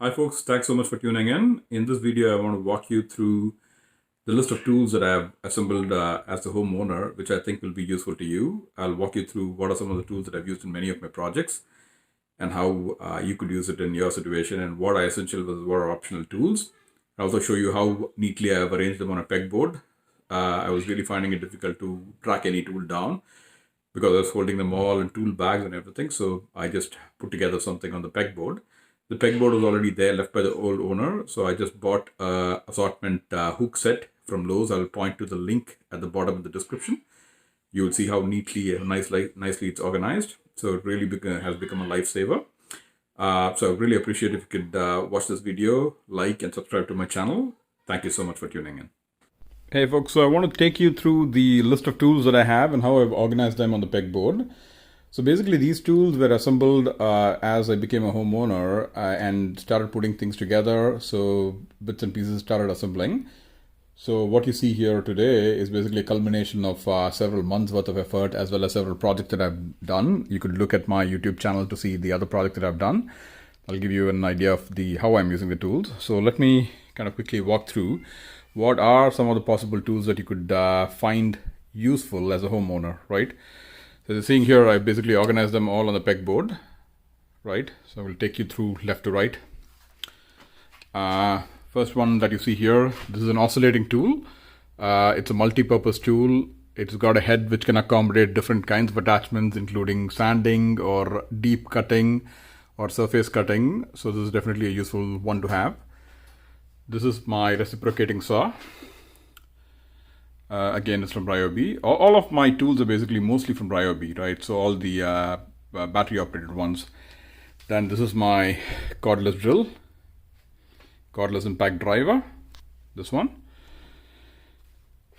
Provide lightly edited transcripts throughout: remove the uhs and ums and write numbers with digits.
Hi folks, thanks so much for tuning in. In this video, I want to walk you through the list of tools that I have assembled as the homeowner, which I think will be useful to you. I'll walk you through what are some of the tools that I've used in many of my projects and how you could use it in your situation and what are essential versus what are optional tools. I'll also show you how neatly I have arranged them on a pegboard. I was really finding it difficult to track any tool down because I was holding them all in tool bags and everything. So I just put together something on the pegboard. The pegboard was already there, left by the old owner. So I just bought a assortment hook set from Lowe's. I'll point to the link at the bottom of the description. You will see how neatly and nicely it's organized. So it really has become a lifesaver. So I really appreciate if you could watch this video, like and subscribe to my channel. Thank you so much for tuning in. Hey folks, so I want to take you through the list of tools that I have and how I've organized them on the pegboard. So basically these tools were assembled as I became a homeowner and started putting things together. So bits and pieces started assembling. So what you see here today is basically a culmination of several months worth of effort as well as several projects that I've done. You could look at my YouTube channel to see the other projects that I've done. I'll give you an idea of how I'm using the tools. So let me kind of quickly walk through what are some of the possible tools that you could find useful as a homeowner, right? So you're seeing here, I basically organized them all on the pegboard, right? So I will take you through left to right. First one that you see here, this is an oscillating tool. It's a multi-purpose tool. It's got a head which can accommodate different kinds of attachments, including sanding or deep cutting or surface cutting. So this is definitely a useful one to have. This is my reciprocating saw. Again, it's from Ryobi. All of my tools are basically mostly from Ryobi, right? So all the battery operated ones. Then this is my cordless drill, cordless impact driver, this one.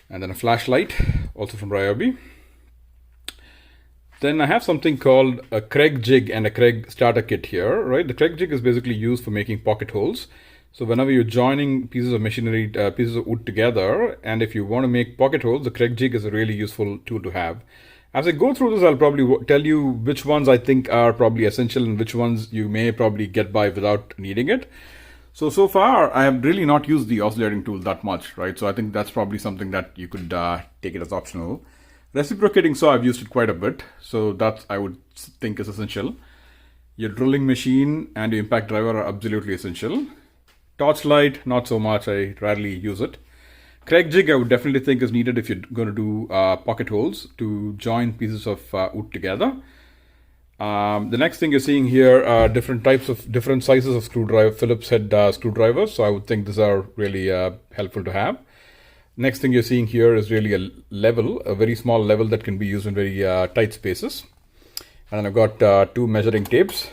And then a flashlight, also from Ryobi. Then I have something called a Craig jig and a Craig starter kit here, right? The Craig jig is basically used for making pocket holes. So whenever you're joining pieces of machinery, pieces of wood together, and if you want to make pocket holes, the Craig jig is a really useful tool to have. As I go through this, I'll probably tell you which ones I think are probably essential and which ones you may probably get by without needing it. So far, I have really not used the oscillating tool that much, right? So I think that's probably something that you could take it as optional. Reciprocating saw, I've used it quite a bit. So that I would think is essential. Your drilling machine and your impact driver are absolutely essential. Torchlight, not so much. I rarely use it. Craig jig, I would definitely think is needed if you're going to do pocket holes to join pieces of wood together. The next thing you're seeing here are different sizes of screwdriver, Phillips head screwdrivers. So I would think these are really helpful to have. Next thing you're seeing here is really a level, a very small level that can be used in very tight spaces. And I've got two measuring tapes.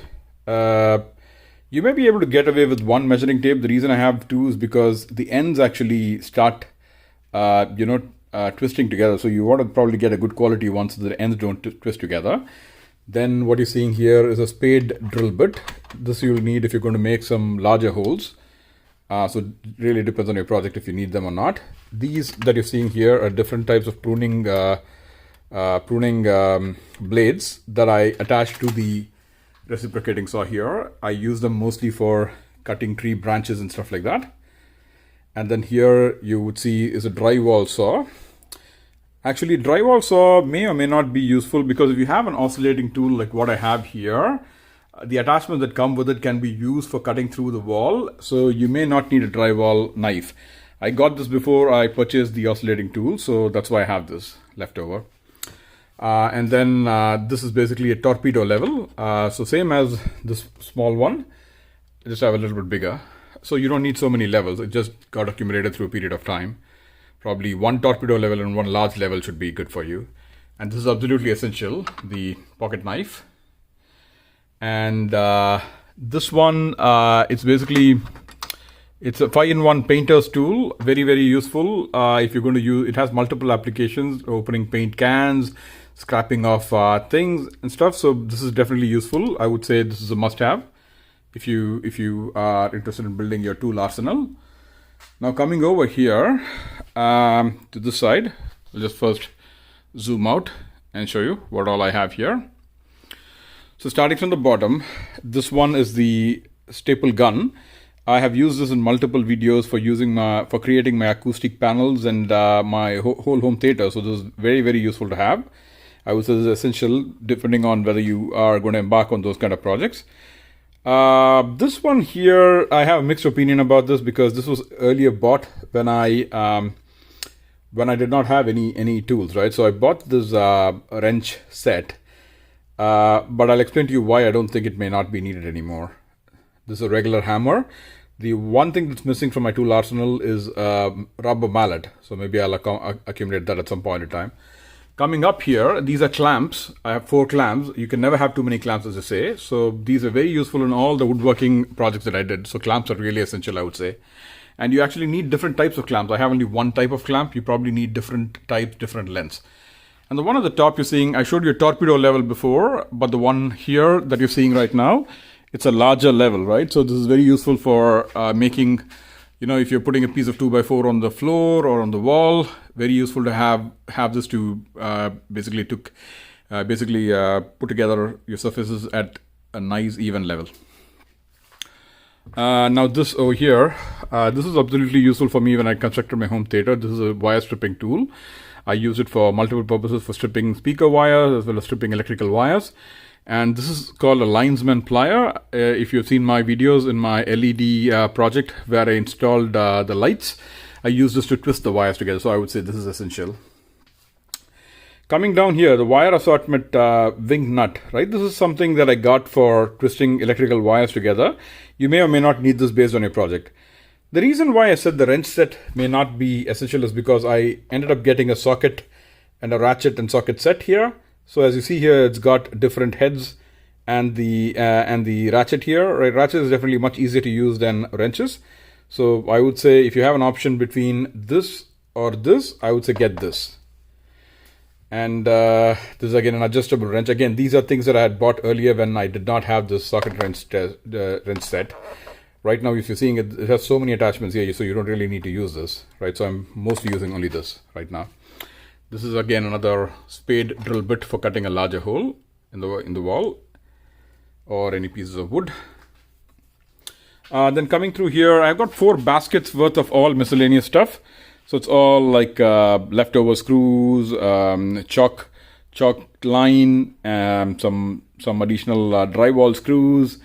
You may be able to get away with one measuring tape. The reason I have two is because the ends actually start, twisting together. So you want to probably get a good quality one so the ends don't twist together. Then what you're seeing here is a spade drill bit. This you'll need if you're going to make some larger holes. So it really depends on your project if you need them or not. These that you're seeing here are different types of pruning blades that I attach to the reciprocating saw here. I use them mostly for cutting tree branches and stuff like that. And then here you would see is a drywall saw. Actually, drywall saw may or may not be useful because if you have an oscillating tool like what I have here, the attachments that come with it can be used for cutting through the wall. So you may not need a drywall knife. I got this before I purchased the oscillating tool, so that's why I have this left over. And then this is basically a torpedo level. So same as this small one, just have a little bit bigger. So you don't need so many levels. It just got accumulated through a period of time. Probably one torpedo level and one large level should be good for you. And this is absolutely essential, the pocket knife. And this one, it's a 5-in-1 painter's tool. Very, very useful. If you're going to use, it has multiple applications, opening paint cans, scrapping off things and stuff. So this is definitely useful. I would say this is a must-have if you are interested in building your tool arsenal. Now coming over here to this side, I'll just first zoom out and show you what all I have here. So starting from the bottom, this one is the staple gun. I have used this in multiple videos for creating my acoustic panels and my whole home theater. So this is very, very useful to have. I would say this is essential depending on whether you are going to embark on those kind of projects. This one here, I have a mixed opinion about this because this was earlier bought when I did not have any tools, right? So I bought this wrench set, but I'll explain to you why I don't think it may not be needed anymore. This is a regular hammer. The one thing that's missing from my tool arsenal is rubber mallet. So maybe I'll accumulate that at some point in time. Coming up here, these are clamps. I have 4 clamps. You can never have too many clamps, as I say. So these are very useful in all the woodworking projects that I did. So clamps are really essential, I would say. And you actually need different types of clamps. I have only one type of clamp. You probably need different types, different lengths. And the one at the top you're seeing, I showed you a torpedo level before, but the one here that you're seeing right now, it's a larger level, right? So this is very useful for making, if you're putting a piece of 2x4 on the floor or on the wall, very useful to have this to basically put together your surfaces at a nice even level. Now this over here, this is absolutely useful for me when I constructed my home theater. This is a wire stripping tool. I use it for multiple purposes, for stripping speaker wires as well as stripping electrical wires. And this is called a linesman plier. If you've seen my videos in my LED project where I installed the lights, I use this to twist the wires together. So I would say this is essential. Coming down here, the wire assortment wing nut, right? This is something that I got for twisting electrical wires together. You may or may not need this based on your project. The reason why I said the wrench set may not be essential is because I ended up getting a socket and a ratchet and socket set here. So as you see here, it's got different heads and the ratchet here. Right, ratchet is definitely much easier to use than wrenches. So I would say if you have an option between this or this, I would say get this. And this is again an adjustable wrench. Again, these are things that I had bought earlier when I did not have this socket wrench set. Right now, if you're seeing it, it has so many attachments here, so you don't really need to use this, right? So I'm mostly using only this right now. This is again another spade drill bit for cutting a larger hole in the wall or any pieces of wood. Then coming through here, I've got 4 baskets worth of all miscellaneous stuff. So it's all like leftover screws, chalk line, some additional drywall screws.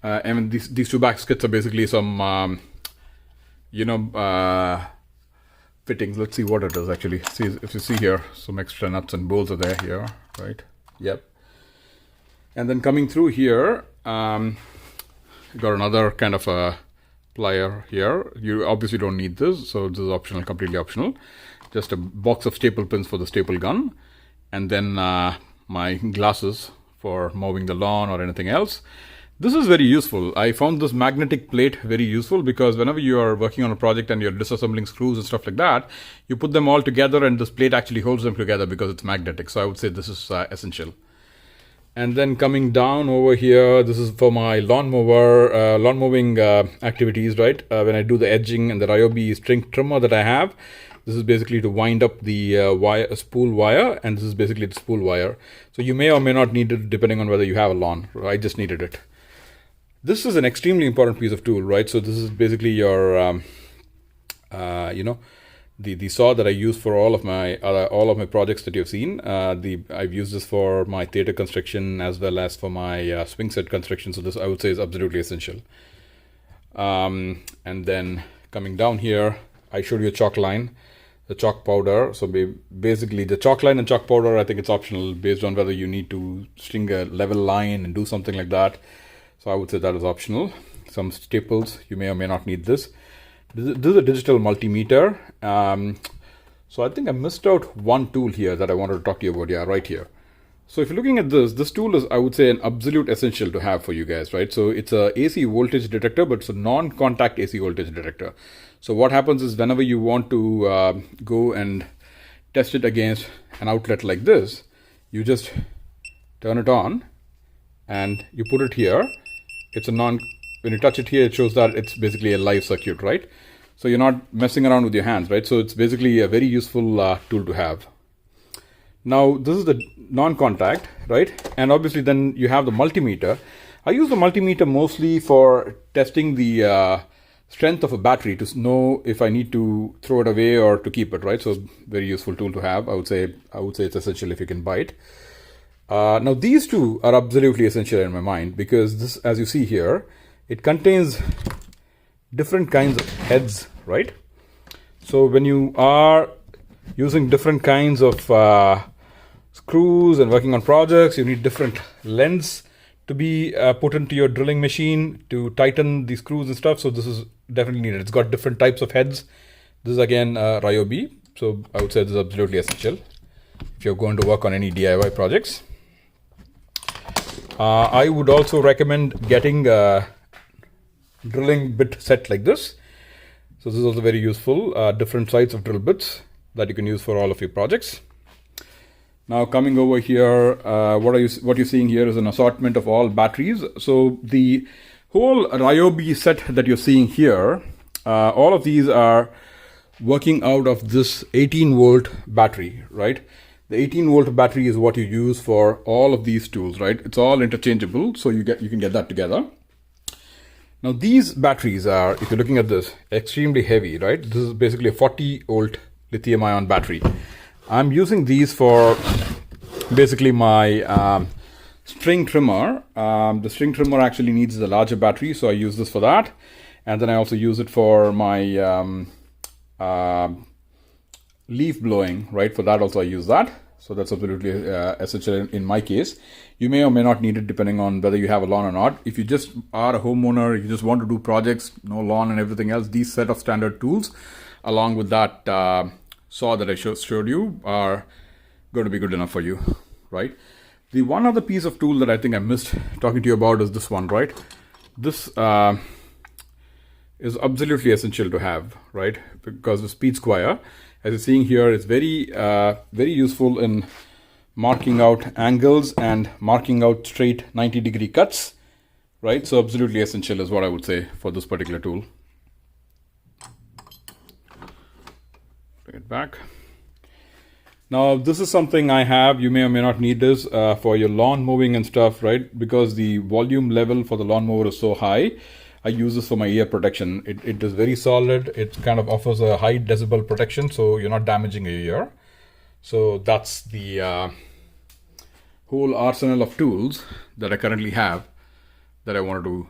And these 2 baskets are basically some, fittings. Let's see what it is actually. See if you see here, some extra nuts and bolts are there here, right? Yep. And then coming through here, got another kind of a plier here. You obviously don't need this, so this is optional, completely optional. Just a box of staple pins for the staple gun, and then my glasses for mowing the lawn or anything else. This is very useful. I found this magnetic plate very useful because whenever you are working on a project and you're disassembling screws and stuff like that, you put them all together and this plate actually holds them together because it's magnetic. So I would say this is essential. And then coming down over here, this is for my lawn mowing activities, right? When I do the edging and the Ryobi string trimmer that I have, this is basically to wind up the spool wire, and this is basically the spool wire. So you may or may not need it depending on whether you have a lawn. I just needed it. This is an extremely important piece of tool, right? So this is basically your, the saw that I use for all of my projects that you've seen. I've used this for my theater construction as well as for my swing set construction. So this I would say is absolutely essential. And then coming down here, I showed you a chalk line, the chalk powder. So basically the chalk line and chalk powder, I think it's optional based on whether you need to string a level line and do something like that. So I would say that is optional. Some staples, you may or may not need this. This is a digital multimeter. So I think I missed out one tool here that I wanted to talk to you about. Yeah, right here. So if you're looking at this tool is, I would say, an absolute essential to have for you guys, right? So it's a AC voltage detector, but it's a non-contact AC voltage detector. So what happens is whenever you want to go and test it against an outlet like this, you just turn it on and you put it here. It's when you touch it here, it shows that it's basically a live circuit, right? So you're not messing around with your hands, right? So it's basically a very useful tool to have. Now, this is the non-contact, right? And obviously then you have the multimeter. I use the multimeter mostly for testing the strength of a battery to know if I need to throw it away or to keep it, right? So very useful tool to have. I would say it's essential if you can buy it. Now these two are absolutely essential in my mind because this, as you see here, it contains different kinds of heads, right? So when you are using different kinds of screws and working on projects, you need different lengths to be put into your drilling machine to tighten the screws and stuff. So this is definitely needed. It's got different types of heads. This is again Ryobi. So I would say this is absolutely essential if you're going to work on any DIY projects. I would also recommend getting a drilling bit set like this. So this is also very useful. Different size of drill bits that you can use for all of your projects. Now coming over here, what you're seeing here is an assortment of all batteries. So the whole Ryobi set that you're seeing here, all of these are working out of this 18-volt battery, right? The 18-volt battery is what you use for all of these tools, right? It's all interchangeable, so you can get that together. Now these batteries are, if you're looking at this, extremely heavy, right? This is basically a 40-volt lithium-ion battery. I'm using these for basically my string trimmer. The string trimmer actually needs a larger battery, so I use this for that. And then I also use it for my leaf blowing, right? For that also I use that. So that's absolutely essential in my case. You may or may not need it depending on whether you have a lawn or not. If you just are a homeowner, you just want to do projects, no lawn and everything else, these set of standard tools along with that saw that I showed you are going to be good enough for you, right? The one other piece of tool that I think I missed talking to you about is this one, right? This is absolutely essential to have, right? Because the speed square, as you're seeing here, is very useful in marking out angles and marking out straight 90-degree cuts, right? So absolutely essential is what I would say for this particular tool. Bring it back. Now this is something I have. You may or may not need this for your lawn mowing and stuff, right? Because the volume level for the lawnmower is so high, I use this for my ear protection. It is very solid. It kind of offers a high decibel protection, so you're not damaging your ear. So that's the whole arsenal of tools that I currently have that I wanted to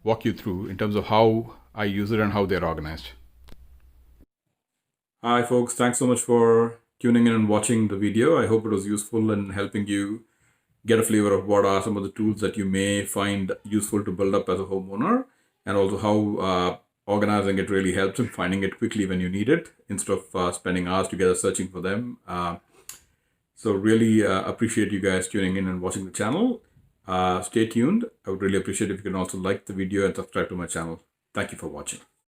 walk you through in terms of how I use it and how they're organized. Hi folks, thanks so much for tuning in and watching the video. I hope it was useful in helping you get a flavor of what are some of the tools that you may find useful to build up as a homeowner, and also how organizing it really helps in finding it quickly when you need it instead of spending hours together searching for them. So really appreciate you guys tuning in and watching the channel. Stay tuned. I would really appreciate if you can also like the video and subscribe to my channel. Thank you for watching.